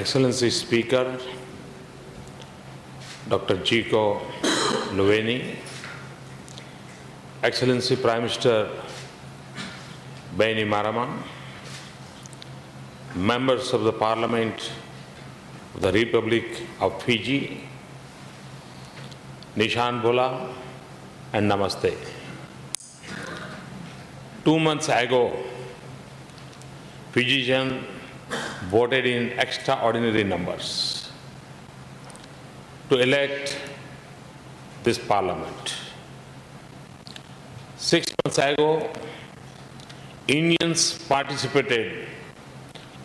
Excellency Speaker, Dr. Chico Luveni, Excellency Prime Minister Baini Maraman, members of the Parliament of the Republic of Fiji, Nishan Bola and Namaste. 2 months ago, Fijians voted in extraordinary numbers to elect this Parliament. 6 months ago, Indians participated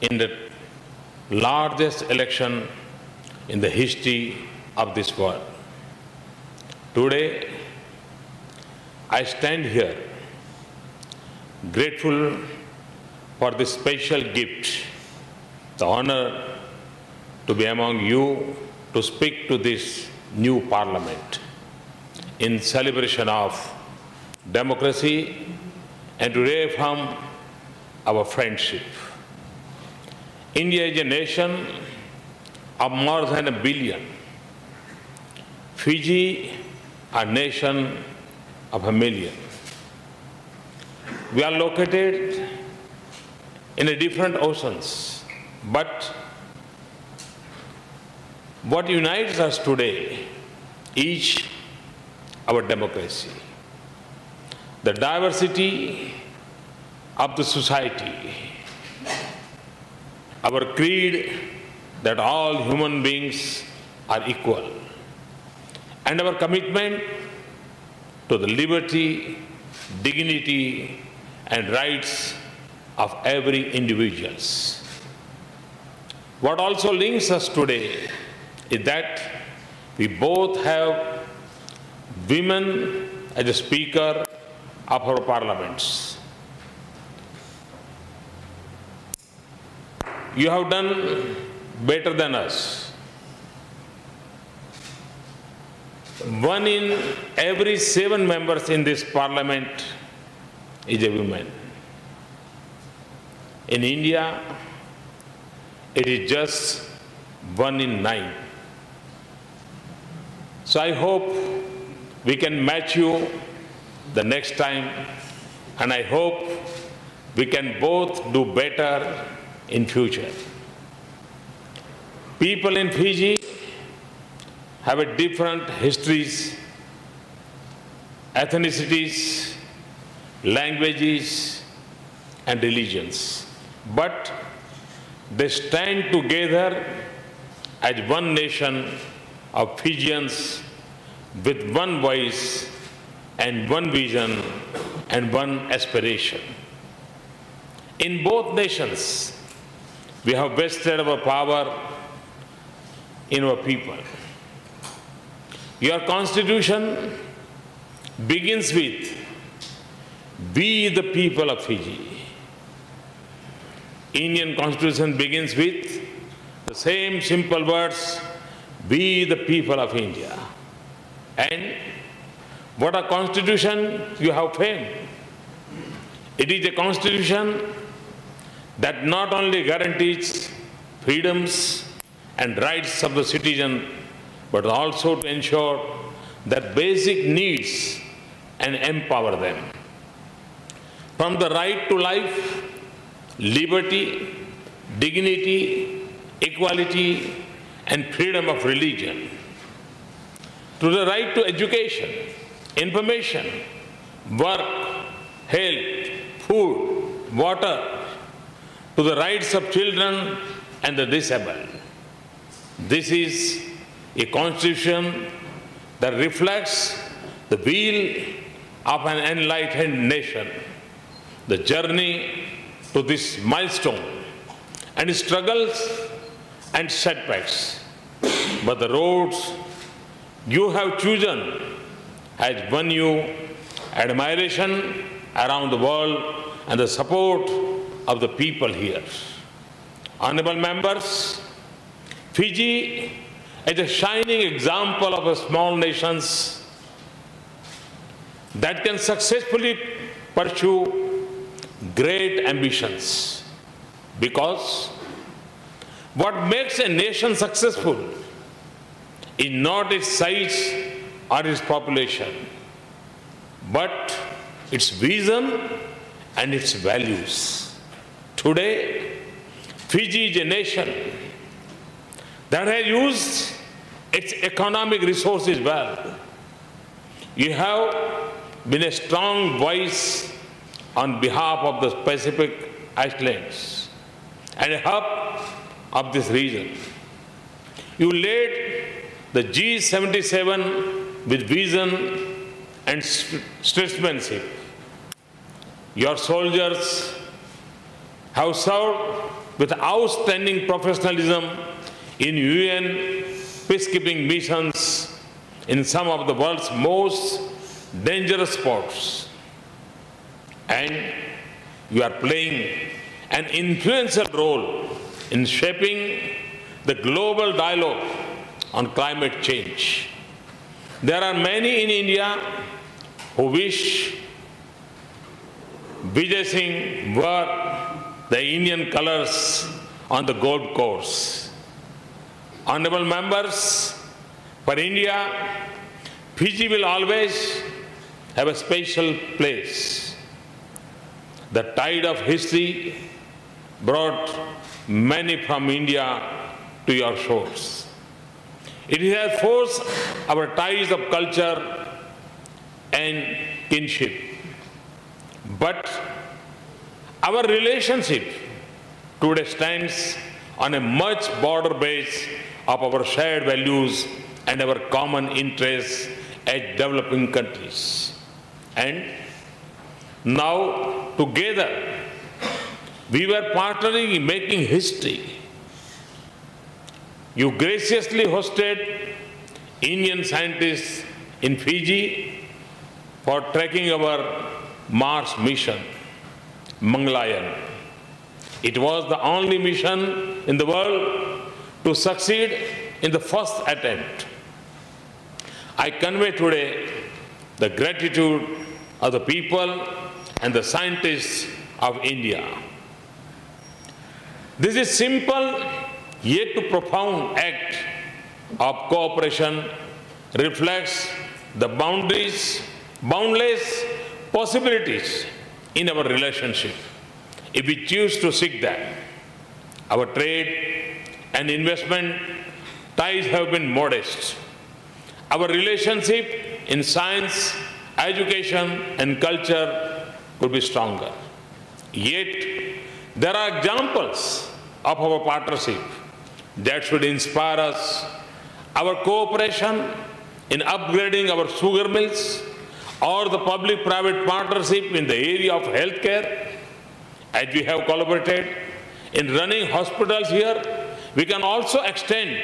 in the largest election in the history of this world. Today, I stand here grateful for this special gift, the honor to be among you to speak to this new Parliament in celebration of democracy and to reaffirm our friendship. India is a nation of more than 1 billion. Fiji, a nation of 1 million. We are located in a different oceans, but what unites us today is our democracy, the diversity of the society, our creed that all human beings are equal, and our commitment to the liberty, dignity, and rights of every individual. What also links us today is that we both have women as a speaker of our parliaments. You have done better than us. 1 in every 7 members in this parliament is a woman. In India, it is just 1 in 9. So I hope we can match you the next time, and I hope we can both do better in future. People in Fiji have a different histories, ethnicities, languages, and religions. But they stand together as one nation of Fijians with one voice and one vision and one aspiration. In both nations, we have vested our power in our people. Your constitution begins with, "We the people of Fiji." Indian constitution begins with the same simple words, "We the people of India." And what a constitution you have framed. It is a constitution that not only guarantees freedoms and rights of the citizen, but also to ensure that basic needs and empower them. From the right to life, liberty, dignity, equality, and freedom of religion, to the right to education, information, work, health, food, water, to the rights of children and the disabled. This is a constitution that reflects the will of an enlightened nation. The journey to this milestone and struggles and setbacks, but the roads you have chosen has won you admiration around the world and the support of the people here. Honorable members, Fiji is a shining example of a small nation that can successfully pursue great ambitions, because What makes a nation successful is not its size or its population, but its vision and its values. Today, Fiji is a nation that has used its economic resources well. You have been a strong voice on behalf of the Pacific Islands and a hub of this region. You led the G77 with vision and statesmanship. Your soldiers have served with outstanding professionalism in UN peacekeeping missions in some of the world's most dangerous sports. And you are playing an influential role in shaping the global dialogue on climate change. There are many in India who wish Vijay Singh wore the Indian colors on the golf course. Honorable members, for India, Fiji will always have a special place. The tide of history brought many from India to your shores. It has forced our ties of culture and kinship. But our relationship today stands on a much broader base of our shared values and our common interests as developing countries. And now, together, we were partnering in making history. You graciously hosted Indian scientists in Fiji for tracking our Mars mission, Mangalyaan. It was the only mission in the world to succeed in the first attempt. I convey today the gratitude of the people and the scientists of India. This is simple yet profound act of cooperation reflects the boundless possibilities in our relationship, if we choose to seek them. Our trade and investment ties have been modest. Our relationship in science, education, and culture could be stronger. Yet, there are examples of our partnership that should inspire us. Our cooperation in upgrading our sugar mills or the public-private partnership in the area of healthcare, as we have collaborated in running hospitals here, we can also extend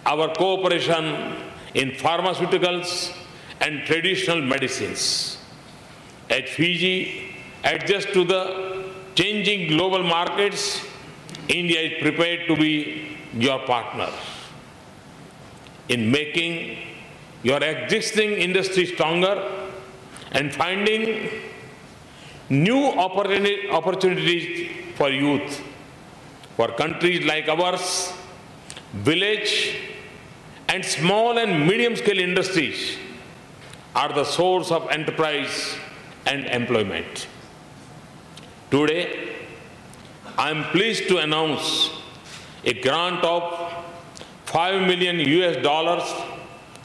our cooperation in pharmaceuticals and traditional medicines. As Fiji adjusts to the changing global markets, India is prepared to be your partner in making your existing industry stronger and finding new opportunities for youth. For countries like ours, village and small and medium-scale industries are the source of enterprise and employment. Today, I am pleased to announce a grant of $5 million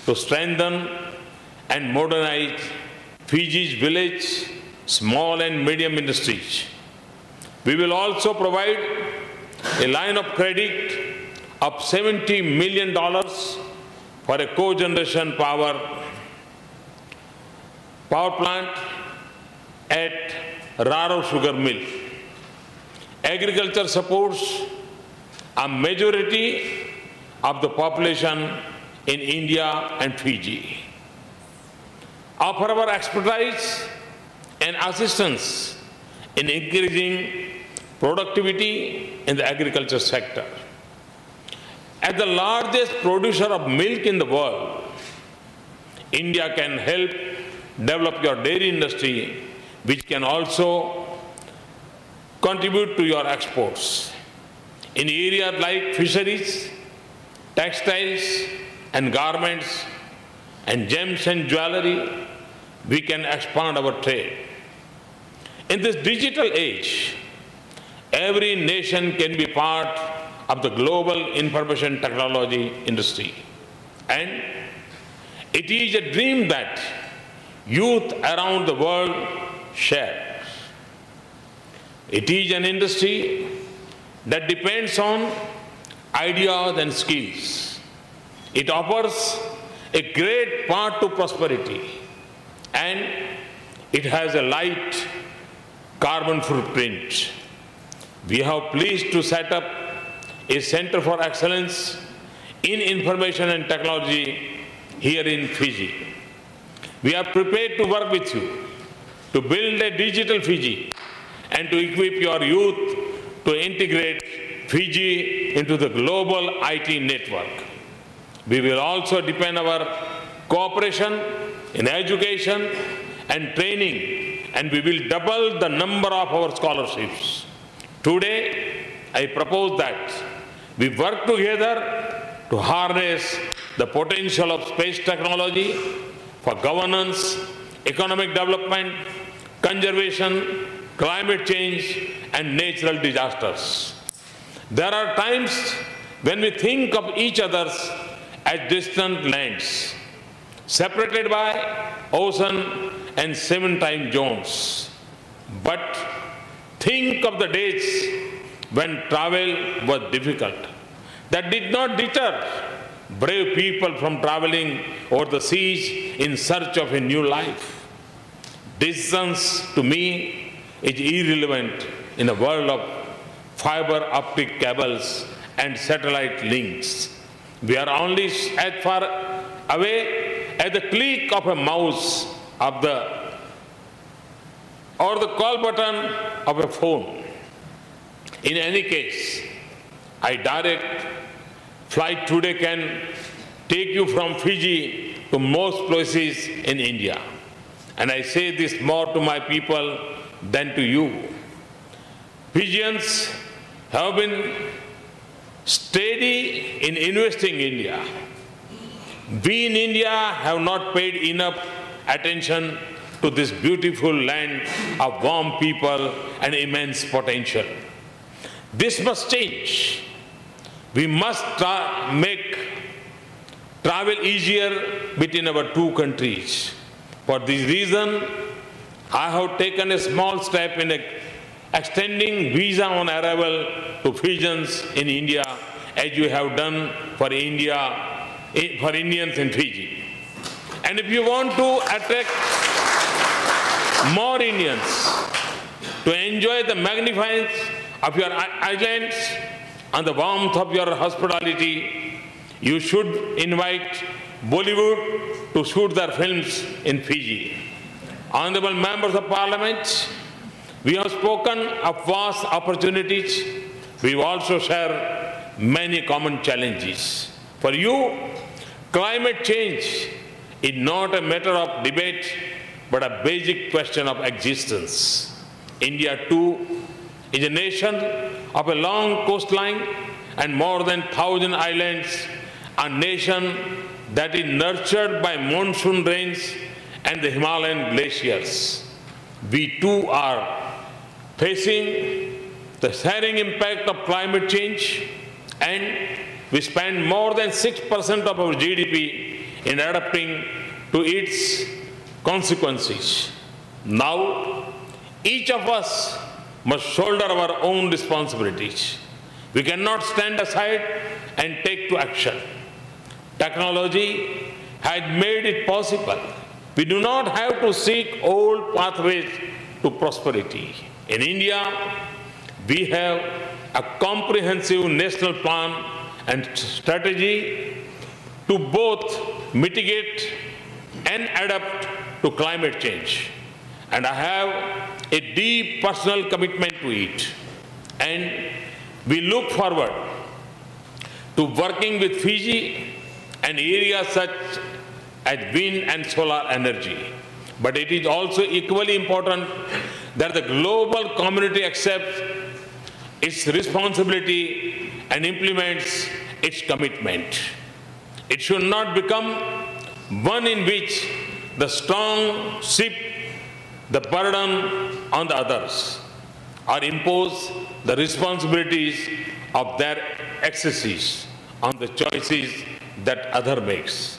to strengthen and modernize Fiji's village, small and medium industries. We will also provide a line of credit of $70 million for a cogeneration power plant at Raro Sugar Mill. Agriculture supports a majority of the population in India and Fiji. Offer our expertise and assistance in increasing productivity in the agriculture sector. As the largest producer of milk in the world, India can help develop your dairy industry, which can also contribute to your exports. In areas like fisheries, textiles and garments, and gems and jewelry, we can expand our trade. In this digital age, every nation can be part of the global information technology industry. And it is a dream that youth around the world share. It is an industry that depends on ideas and skills. It offers a great path to prosperity, and it has a light carbon footprint. We are pleased to set up a Center for Excellence in Information and Technology here in Fiji. We are prepared to work with you to build a digital Fiji and to equip your youth to integrate Fiji into the global IT network. We will also deepen our cooperation in education and training, and we will double the number of our scholarships. Today, I propose that we work together to harness the potential of space technology for governance, economic development, conservation, climate change, and natural disasters. There are times when we think of each other as distant lands, separated by ocean and 7-time zones. But think of the days when travel was difficult. That did not deter brave people from traveling over the seas in search of a new life. Distance, to me, is irrelevant in a world of fiber optic cables and satellite links. We are only as far away as the click of a mouse or the call button of a phone. In any case, a direct flight today can take you from Fiji to most places in India. And I say this more to my people than to you. Fijians have been steady in investing in India. We in India have not paid enough attention to this beautiful land of warm people and immense potential. This must change. We must make travel easier between our two countries. For this reason, I have taken a small step in extending visa on arrival to Fijians in India, as you have done for Indians in Fiji. And if you want to attract more Indians to enjoy the magnificence of your islands and the warmth of your hospitality, you should invite Bollywood to shoot their films in Fiji. Honorable members of Parliament, we have spoken of vast opportunities. We also share many common challenges. For you, climate change is not a matter of debate, but a basic question of existence. India, too, is a nation of a long coastline and more than 1,000 islands, a nation that is nurtured by monsoon rains and the Himalayan glaciers. We too are facing the sharing impact of climate change, and we spend more than 6% of our GDP in adapting to its consequences. Now, each of us must shoulder our own responsibilities. We cannot stand aside and take to action. Technology has made it possible. We do not have to seek old pathways to prosperity. In India, we have a comprehensive national plan and strategy to both mitigate and adapt to climate change. And I have a deep personal commitment to it. And we look forward to working with Fiji and areas such as wind and solar energy. But it is also equally important that the global community accepts its responsibility and implements its commitment. It should not become one in which the strong shift the burden on the others or impose the responsibilities of their excesses on the choices that other makes.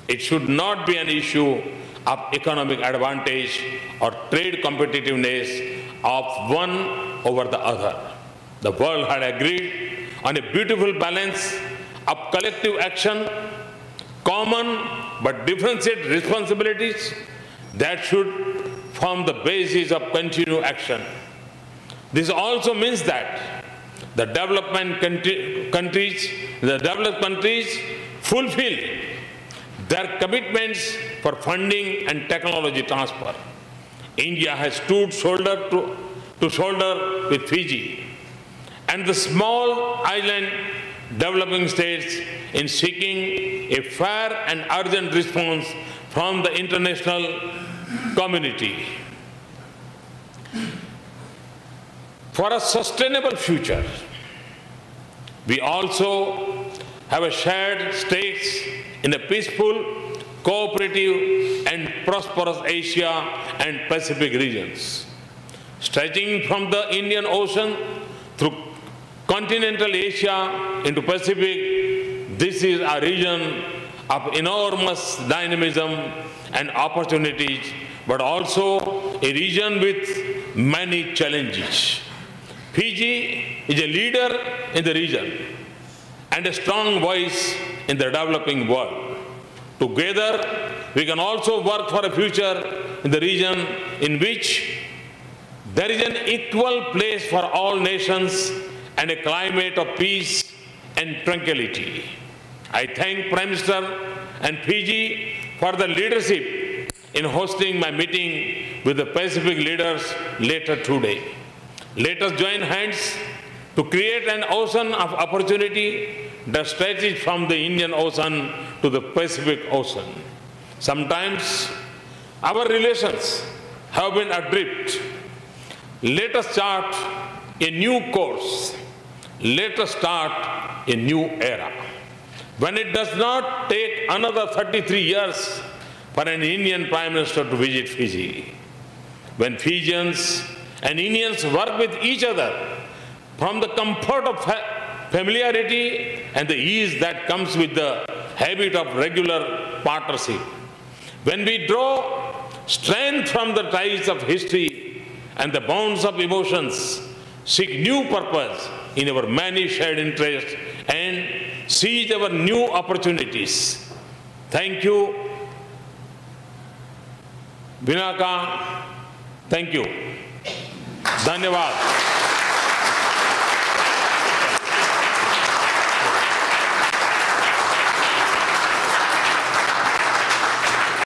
It should not be an issue of economic advantage or trade competitiveness of one over the other. The world had agreed on a beautiful balance of collective action, common but differentiated responsibilities that should form the basis of continued action. This also means that the developed countries fulfill their commitments for funding and technology transfer. India has stood shoulder to shoulder with Fiji and the small island developing states in seeking a fair and urgent response from the international community. For a sustainable future, we also have a shared stakes in a peaceful, cooperative and prosperous Asia and Pacific regions. Stretching from the Indian Ocean through continental Asia into Pacific, this is a region of enormous dynamism and opportunities, but also a region with many challenges. Fiji is a leader in the region and a strong voice in the developing world. Together, we can also work for a future in the region in which there is an equal place for all nations and a climate of peace and tranquility. I thank Prime Minister and Fiji for the leadership in hosting my meeting with the Pacific leaders later today. Let us join hands to create an ocean of opportunity that stretches from the Indian Ocean to the Pacific Ocean. Sometimes our relations have been adrift. Let us chart a new course. Let us start a new era. When it does not take another 33 years for an Indian Prime Minister to visit Fiji, when Fijians and Indians work with each other from the comfort of familiarity and the ease that comes with the habit of regular partnership, when we draw strength from the ties of history and the bonds of emotions, seek new purpose in our many shared interests and seize our new opportunities. Thank you, Vinaka. Thank you. धन्यवाद।